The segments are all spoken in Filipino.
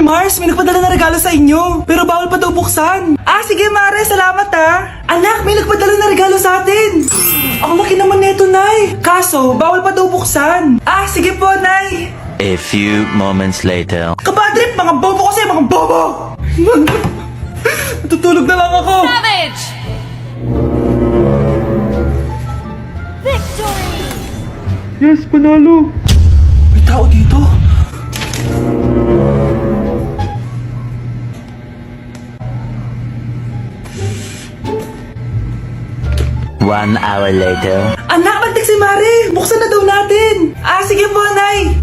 Mars, may nagpadala na regalo sa inyo. Pero bawal pa daw buksan. Ah, sige Mare, salamat ah. Anak, may nagpadala na regalo sa atin. Ang laki naman neto, Nay. Kaso, bawal pa daw buksan. Ah, sige po, Nay. A few moments later. Kabadrip, mga bobo kasi, mga bobo! Natutulog na lang ako. Savage! Victory! Yes, panalo. May tao dito. One hour later. Anak, magtik si Mare. Buksan na daw natin. Ah, sige po, Nay.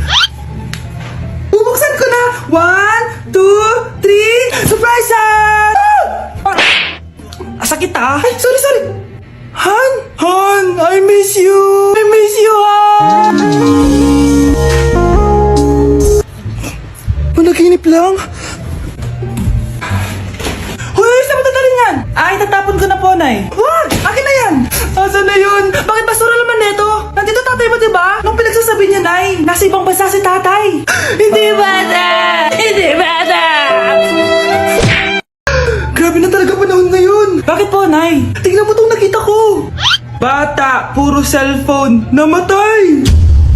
Bubuksan ko na. 1, 2, 3. Surprise! Sakit ah. Ay, sorry. Han, I miss you. Han. Panaginip lang. Hoy, saan mo dadalhin yan? Ay, tatapon ko na po, Nay. Wag! Akin na yan! Asan na yun? Bakit basura naman neto? Nandito tatay mo, diba? Nung pinagsasabi niya, Nay, nasa ibang bansa si tatay. Hindi bata! Hindi bata! Grabe na talaga panahon ngayon. Bakit po, Nay? Tingnan mo tong nakita ko. Bata, puro cellphone, namatay!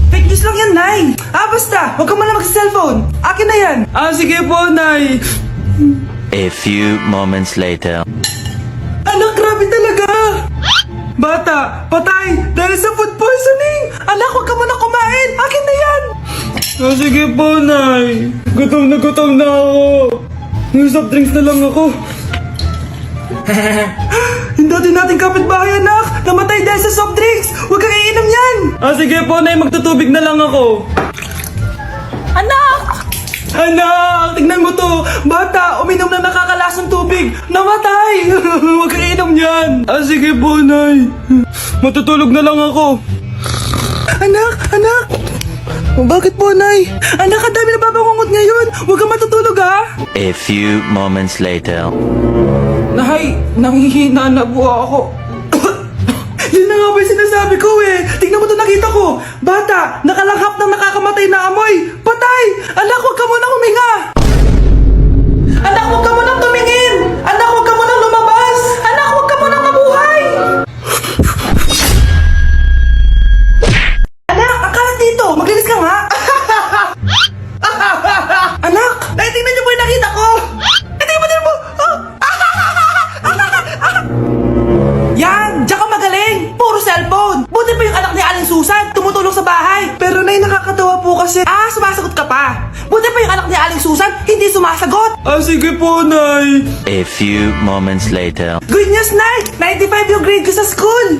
Fake news lang yan, Nay. Ah, basta, huwag ka man lang magsa-cellphone. Akin na yan. Ah, sige po, Nay. A few moments later. Anak, grabe talaga! Bata, patay dahil sa food poisoning! Anak, huwag ka muna kumain! Akin na yan! Oh, sige po, Nay. Gutom na ako. Yung soft drinks na lang ako. Yung dati nating kapitbahay, anak! Namatay dahil sa soft drinks! Huwag kang iinom yan! Ah, sige po, Nay. Magtutubig na lang ako. Anak! Anak, tignan mo to. Bata, uminom na nakakalasang tubig. Namatay. Huwag kang inom yan. Ah, sige po, Nay. Matutulog na lang ako. Anak. Bakit po, Nay? Anak, ang dami na babangungot ngayon. Huwag kang matutulog, ha? A few moments later. Nay, nanghihina na po ako. Yun na nga ba yung sinasabi ko eh. Tignan mo to, nakita ko. Bata, nakalanghap ng nakakamatay na amoy. Patay! Anak, huwag ka munang huminga. Anak, huwag ka munang tumingin. Anak, huwag ka munang lumabas. Anak, huwag ka munang mabuhay. Anak, akalat dito. Maglinis ka nga. Anak, ay, tingnan niyo po yung nakita ko. Tingnan mo. Yan! Diyan ka magaling! Puro cellphone! Buti pa yung anak ni Aling Susan tumutulong sa bahay! Pero Nay, nakakatawa po kasi... Ah, sumasagot ka pa! Buti pa yung anak ni Aling Susan hindi sumasagot! Ah, sige po, Nay! A few moments later. Good news, Nay! 95 yung grade ko sa school!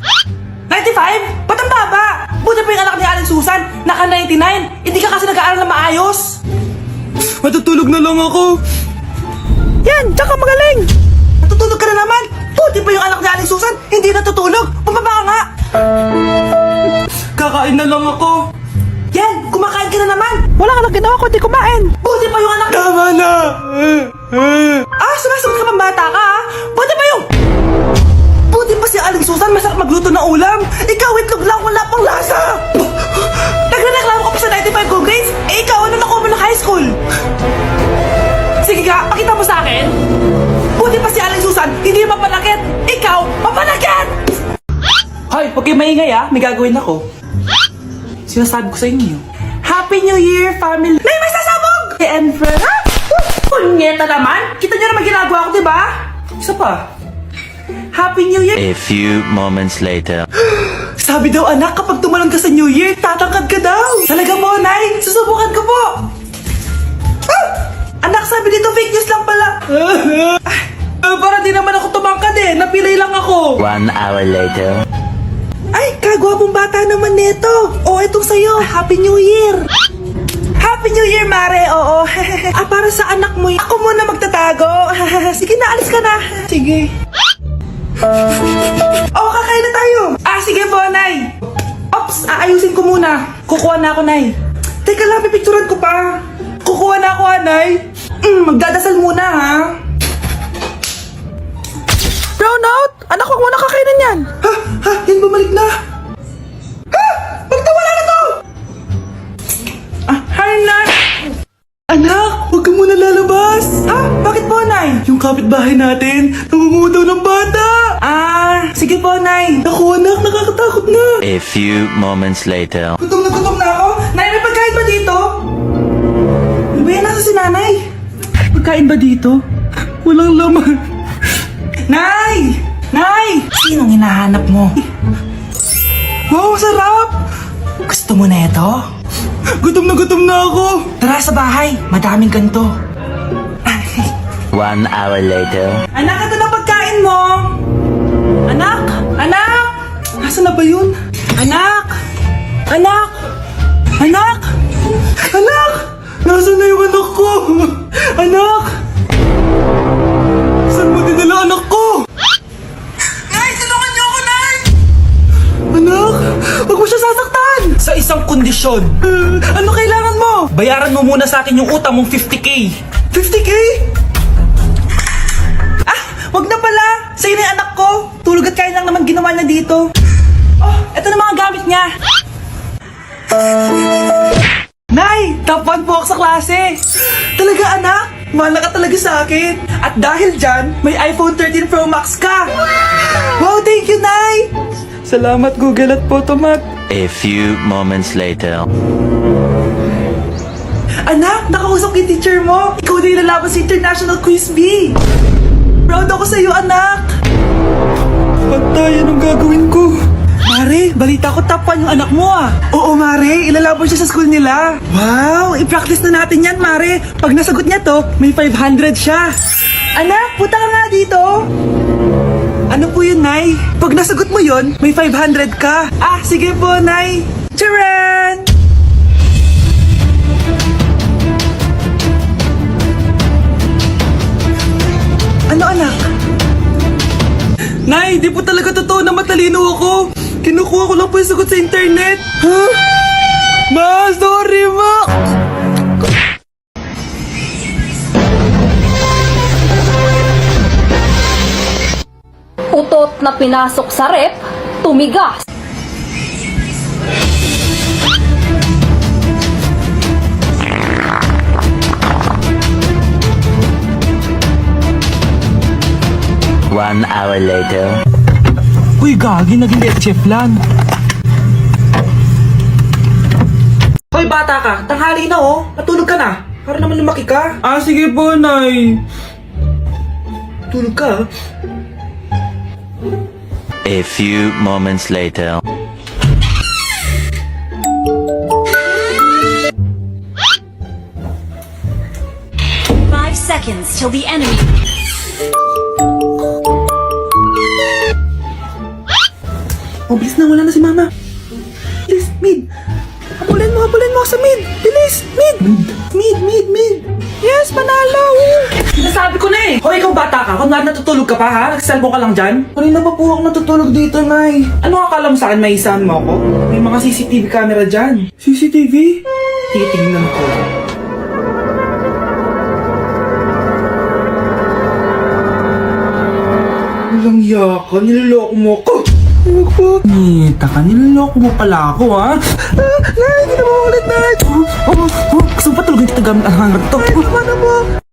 95? Ba't ang baba? Buti pa yung anak ni Aling Susan naka 99! Hindi ka kasi nag-aaral na maayos! Matutulog na lang ako! Yan! Diyan ka magaling! Natutulog ka na naman! Buti pa yung anak ni Aling Susan, hindi natutulog! Pababa ka nga! Kakain na lang ako! Yan! Kumakain ka na naman! Wala ka lang ginawa kundi kumain! Buti pa yung anak... Tama na! Ah, sumasagot ka pang bata ka ha? Buti pa yung... Buti pa si Aling Susan, masarap magluto ng ulam! Ikaw, itlog lang, wala pang lasa! Nagrereklamo ka pa sa 95 gold grades? Eh ikaw, ano nakuha mo ng high school? Sige ka, pakita mo sa akin! Buti pa si Aling Susan, hindi mapanakit! Ikaw, mapanakit! Hoy, huwag kayo maingay ah, may gagawin ako. Sinasabi ko sa inyo. Happy New Year, family! Nay, may sasabog! And friend, ha? Punyeta naman! Kita nyo naman ginagawa ko, diba? Isa pa. Happy New Year! A few moments later. Sabi daw anak, kapag tumalon ka sa New Year, tatangkad ka daw! Talaga po, Nay! Susubukan ko po! Ah! Anak, sabi dito fake news lang pala! Para di naman ako tumangkad eh! Napilay lang ako! 1 hour later. Ay, kagwapong bata naman neto! O, itong sa'yo! Happy New Year! Happy New Year, Mare! Oo! Para sa anak mo ako muna magtatago! Sige na, alis ka na! Sige! Kakain na tayo! Ah, sige po, Nay! Ops, aayusin ko muna! Kukuha na ako, Nay! Teka lang, pipicturan ko pa! Kukuha na ako, Nay! Magdadasal muna, ha? Brownout! Anak, huwag mo na kakainin yan! Ha? Yan bumalik na! Ha? Magtawala na to! Hi, Nay! Anak, huwag ka muna lalabas! bukas. Bakit po, Nay? Yung kapitbahay natin, nangunguha daw ng bata. Sige po, Nay. Naku, anak, nakakatakot na. A few moments later. Gutom na ako. Nay, may pagkain ba dito? Ano ba yan? Nasa si Nanay? Pagkain ba dito? Walang laman. Nay! Nay! Sinong hinahanap mo? Wow, sarap! Gusto mo na ito? Gutom na ako. Tara sa bahay, madaming ganito. 1 hour later. Anak, ito na pagkain mo! Anak! Anak! Nasaan na ba yun? Anak! Anak! Anak! Anak! Nasaan na yung anak ko? Anak! Saan mo dinala anak ko? Nay! Tulungan niyo ako, Nay! Anak! Huwag mo siya sasaktan! Sa isang kondisyon. Ano kailangan mo? Bayaran mo muna sa akin yung utang mong 50k. 50k? Wag na pala! Sa'yo na yung anak ko! Tulog at kain lang naman ginawa niya dito. Oh, eto na mga gamit niya. Nay! Top 1 po ako sa klase! Talaga anak? Mahal ka talaga sa akin. At dahil dyan, may iPhone 13 Pro Max ka! Wow, thank you, Nay! Salamat Google at Photomat. A few moments later. Anak, nakausap yung teacher mo. Ikaw na yung lalaban sa International Quiz Bee. Proud ako sa'yo, anak! Patay, anong gagawin ko? Mare, balita ko top 1 yung anak mo Oo, Mare, ilalaban siya sa school nila. Wow, i-practice na natin yan, Mare. Pag nasagot niya to, may 500 siya. Anak, punta ka nga dito. Ano po yun, Nay? Pag nasagot mo yun, may 500 ka. Sige po, Nay. Charan! Ano, anak? Nay, di po talaga totoo na matalino ako. Kinukuha ko lang po yung sagot sa internet. Ma, sorry, ma. Utot na pinasok sa rep, tumigas. One hour later. Uy, gagi, naging death chef lang. Hoy, bata ka, tanghali na Natulog ka na. Para naman lumaki ka. Sige po, Nay. Tulog ka, A few moments later. Five seconds till the enemy. Bilis na, wala na si Mama. Bilis, mid. Habulin mo sa mid. Bilis, mid. Mid. Yes, panalo. Sinasabi ko na Hoy, ikaw bata ka. Kung natutulog ka pa ha? Nagsalbo ka lang dyan? Kanina pa po ako natutulog dito, Nay. Ano akala mo sa akin, may isahan mo ako? May mga CCTV camera dyan. CCTV? Titingnan ko. Walang yaka, niloloko mo ako. Nita ka, niloloko mo pala ako, ha? Nay, ginawa ulit, Nay! Gusto mo pa tulogin kita gamit ang hangat to? Nay, tama na mo!